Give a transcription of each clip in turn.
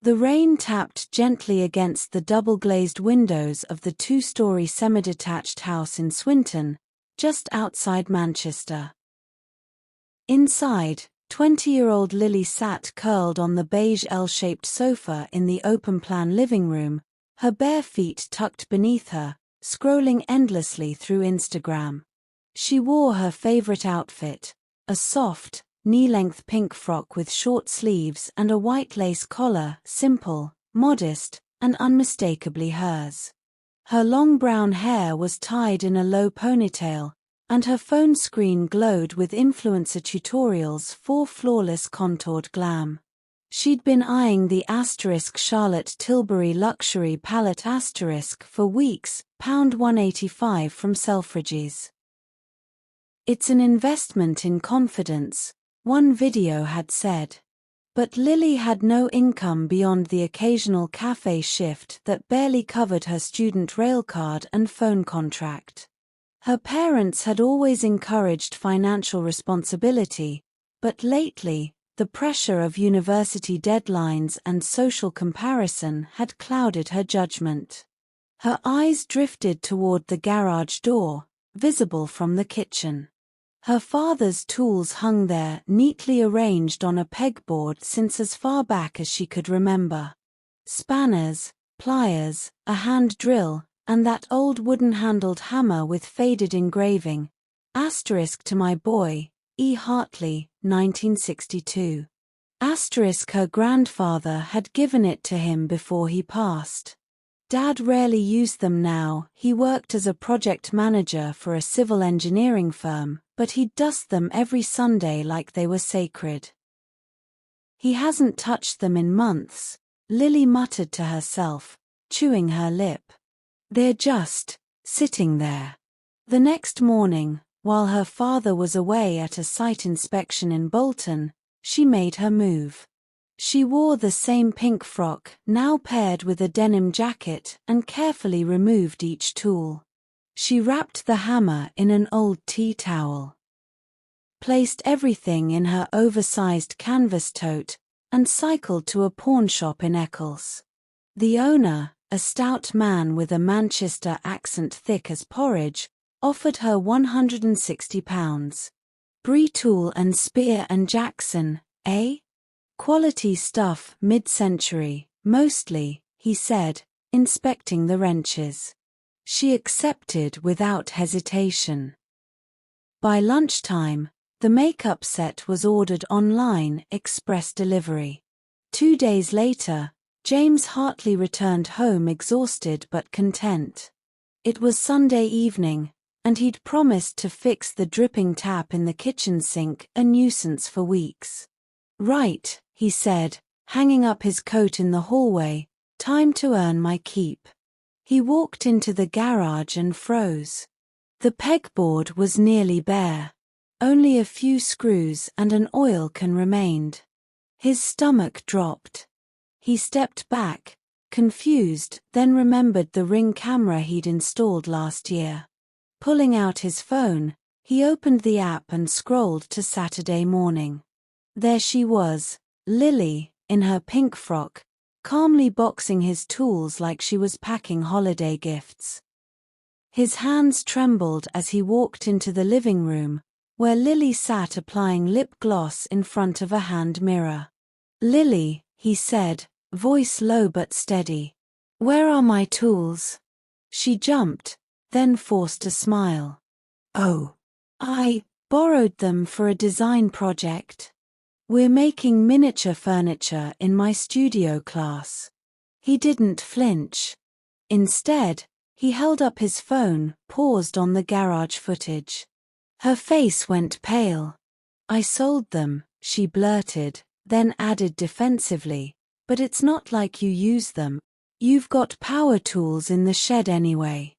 The rain tapped gently against the double-glazed windows of the two-story semi-detached house in Swinton, just outside Manchester. Inside, 20-year-old Lily sat curled on the beige L-shaped sofa in the open-plan living room, her bare feet tucked beneath her, scrolling endlessly through Instagram. She wore her favorite outfit, a soft, knee-length pink frock with short sleeves and a white lace collar, simple, modest, and unmistakably hers. Her long brown hair was tied in a low ponytail, and her phone screen glowed with influencer tutorials for flawless contoured glam. She'd been eyeing the Charlotte Tilbury luxury palette for weeks, £185 from Selfridges. It's an investment in confidence, one video had said. But Lily had no income beyond the occasional cafe shift that barely covered her student railcard and phone contract. Her parents had always encouraged financial responsibility, but lately, the pressure of university deadlines and social comparison had clouded her judgment. Her eyes drifted toward the garage door, visible from the kitchen. Her father's tools hung there, neatly arranged on a pegboard since as far back as she could remember. Spanners, pliers, a hand drill, and that old wooden-handled hammer with faded engraving. To my boy, E. Hartley, 1962. Her grandfather had given it to him before he passed. Dad rarely used them now. He worked as a project manager for a civil engineering firm, but he'd dust them every Sunday like they were sacred. He hasn't touched them in months, Lily muttered to herself, chewing her lip. They're just sitting there. The next morning, while her father was away at a site inspection in Bolton, she made her move. She wore the same pink frock, now paired with a denim jacket, and carefully removed each tool. She wrapped the hammer in an old tea towel, placed everything in her oversized canvas tote, and cycled to a pawnshop in Eccles. The owner, a stout man with a Manchester accent thick as porridge, offered her £160. Brie Tool and Spear and Jackson, eh? Quality stuff, mid-century, mostly, he said, inspecting the wrenches. She accepted without hesitation. By lunchtime, the makeup set was ordered online, express delivery. 2 days later, James Hartley returned home exhausted but content. It was Sunday evening, and he'd promised to fix the dripping tap in the kitchen sink, a nuisance for weeks. Right, he said, hanging up his coat in the hallway, time to earn my keep. He walked into the garage and froze. The pegboard was nearly bare. Only a few screws and an oil can remained. His stomach dropped. He stepped back, confused, then remembered the Ring camera he'd installed last year. Pulling out his phone, he opened the app and scrolled to Saturday morning. There she was, Lily, in her pink frock, calmly boxing his tools like she was packing holiday gifts. His hands trembled as he walked into the living room, where Lily sat applying lip gloss in front of a hand mirror. "Lily," he said, voice low but steady. "Where are my tools?" She jumped, then forced a smile. "Oh, I borrowed them for a design project. We're making miniature furniture in my studio class." He didn't flinch. Instead, he held up his phone, paused on the garage footage. Her face went pale. "I sold them," she blurted, then added defensively, "but it's not like you use them. You've got power tools in the shed anyway."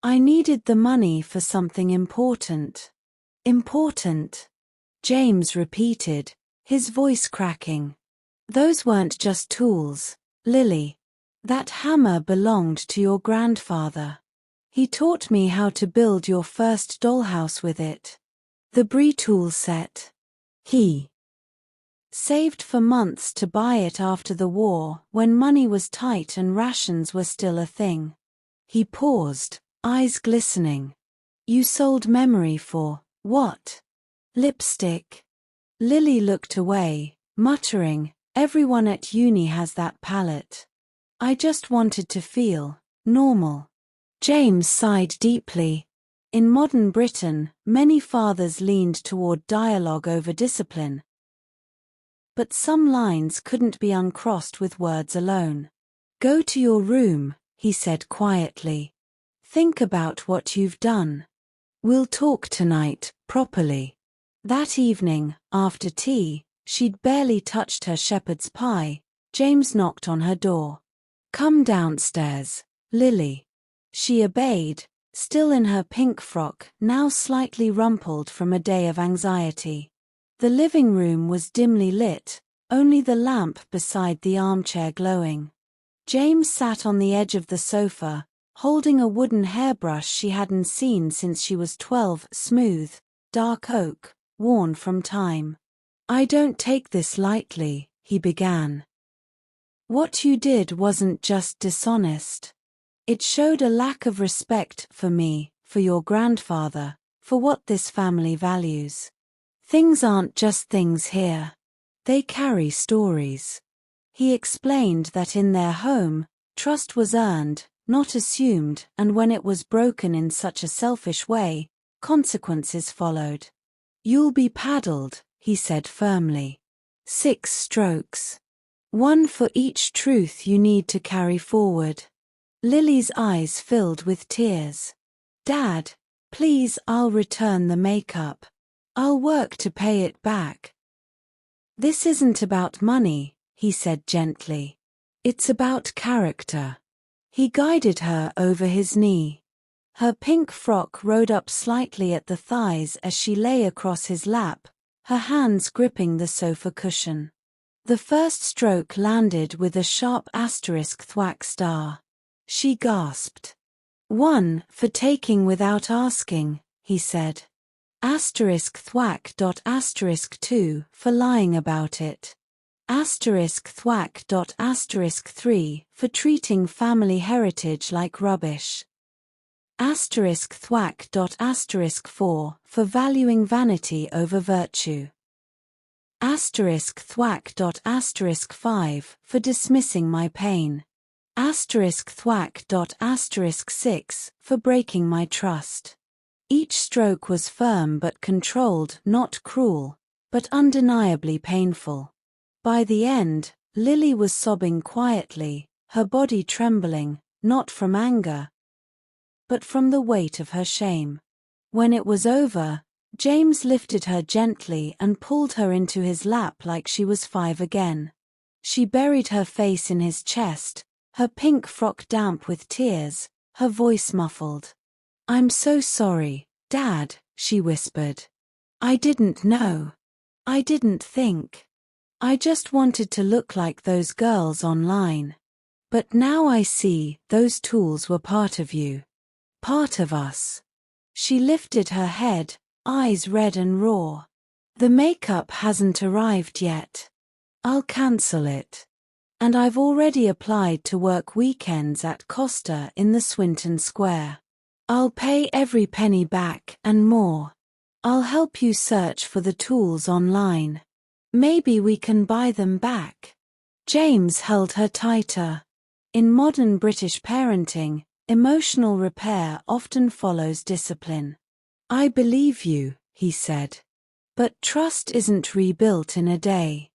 "I needed the money for something important." "Important?" James repeated, his voice cracking. "Those weren't just tools, Lily. That hammer belonged to your grandfather. He taught me how to build your first dollhouse with it. The Brie tool set. He Saved for months to buy it after the war, when money was tight and rations were still a thing. He paused, eyes glistening. You sold memory for, what? Lipstick. Lily looked away, muttering, everyone at uni has that palette. I just wanted to feel normal. James sighed deeply. In modern Britain, many fathers leaned toward dialogue over discipline. But some lines couldn't be uncrossed with words alone. Go to your room, he said quietly. Think about what you've done. We'll talk tonight, properly. That evening, after tea, she'd barely touched her shepherd's pie. James knocked on her door. Come downstairs, Lily. She obeyed, still in her pink frock, now slightly rumpled from a day of anxiety. The living room was dimly lit, only the lamp beside the armchair glowing. James sat on the edge of the sofa, holding a wooden hairbrush she hadn't seen since she was 12, smooth, dark oak, worn from time. I don't take this lightly, he began. What you did wasn't just dishonest. It showed a lack of respect for me, for your grandfather, for what this family values. Things aren't just things here. They carry stories. He explained that in their home, trust was earned, not assumed, and when it was broken in such a selfish way, consequences followed. You'll be paddled, he said firmly. 6 strokes. 1 for each truth you need to carry forward. Lily's eyes filled with tears. Dad, please, I'll return the makeup. I'll work to pay it back. This isn't about money, he said gently. It's about character. He guided her over his knee. Her pink frock rode up slightly at the thighs as she lay across his lap, her hands gripping the sofa cushion. The first stroke landed with a sharp asterisk thwack star. She gasped. 1 for taking without asking, he said. Asterisk thwack dot asterisk 2 for lying about it. Asterisk thwack dot asterisk 3 for treating family heritage like rubbish. Asterisk thwack dot asterisk 4 for valuing vanity over virtue. Asterisk thwack dot asterisk 5 for dismissing my pain. Asterisk thwack dot asterisk 6 for breaking my trust. Each stroke was firm but controlled, not cruel, but undeniably painful. By the end, Lily was sobbing quietly, her body trembling, not from anger, but from the weight of her shame. When it was over, James lifted her gently and pulled her into his lap like she was 5 again. She buried her face in his chest, her pink frock damp with tears, her voice muffled. I'm so sorry, Dad, she whispered. I didn't know. I didn't think. I just wanted to look like those girls online. But now I see, those tools were part of you. Part of us. She lifted her head, eyes red and raw. The makeup hasn't arrived yet. I'll cancel it. And I've already applied to work weekends at Costa in the Swinton Square. I'll pay every penny back and more. I'll help you search for the tools online. Maybe we can buy them back. James held her tighter. In modern British parenting, emotional repair often follows discipline. I believe you, he said. But trust isn't rebuilt in a day.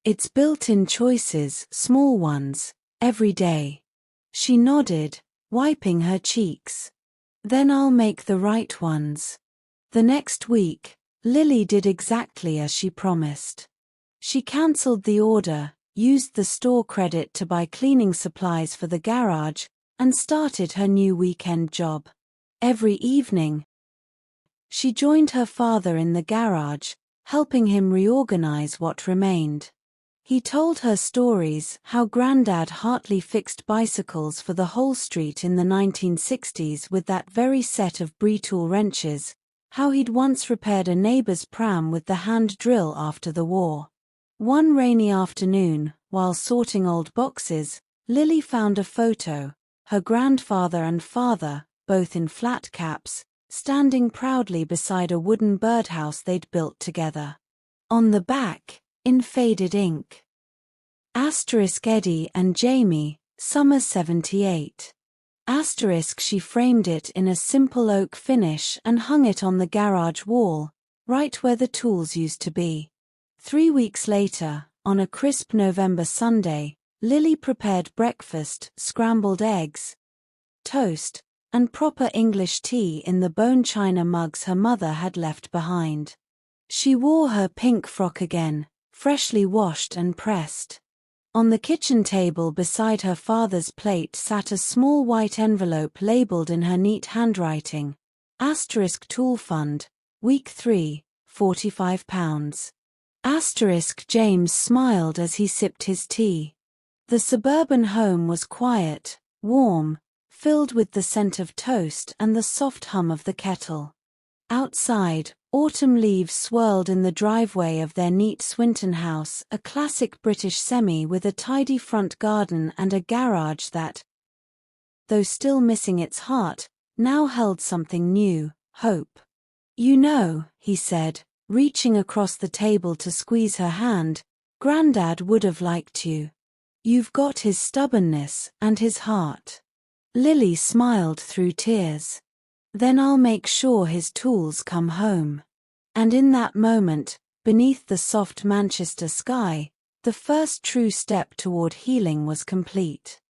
It's built in choices, small ones, every day. She nodded, wiping her cheeks. Then I'll make the right ones. The next week, Lily did exactly as she promised. She cancelled the order, used the store credit to buy cleaning supplies for the garage, and started her new weekend job. Every evening, she joined her father in the garage, helping him reorganize what remained. He told her stories, how Grandad Hartley fixed bicycles for the whole street in the 1960s with that very set of Britool wrenches, how he'd once repaired a neighbor's pram with the hand drill after the war. One rainy afternoon, while sorting old boxes, Lily found a photo, her grandfather and father, both in flat caps, standing proudly beside a wooden birdhouse they'd built together. On the back, in faded ink, *Eddie and Jamie, Summer 78. She framed it in a simple oak finish and hung it on the garage wall, right where the tools used to be. 3 weeks later, on a crisp November Sunday, Lily prepared breakfast, scrambled eggs, toast, and proper English tea in the bone china mugs her mother had left behind. She wore her pink frock again, freshly washed and pressed. On the kitchen table beside her father's plate sat a small white envelope labeled in her neat handwriting, *Tool Fund, Week 3, £45. James smiled as he sipped his tea. The suburban home was quiet, warm, filled with the scent of toast and the soft hum of the kettle. Outside, autumn leaves swirled in the driveway of their neat Swinton house, a classic British semi with a tidy front garden and a garage that, though still missing its heart, now held something new, hope. "You know," he said, reaching across the table to squeeze her hand, "Grandad would have liked you. You've got his stubbornness and his heart." Lily smiled through tears. "Then I'll make sure his tools come home." And in that moment, beneath the soft Manchester sky, the first true step toward healing was complete.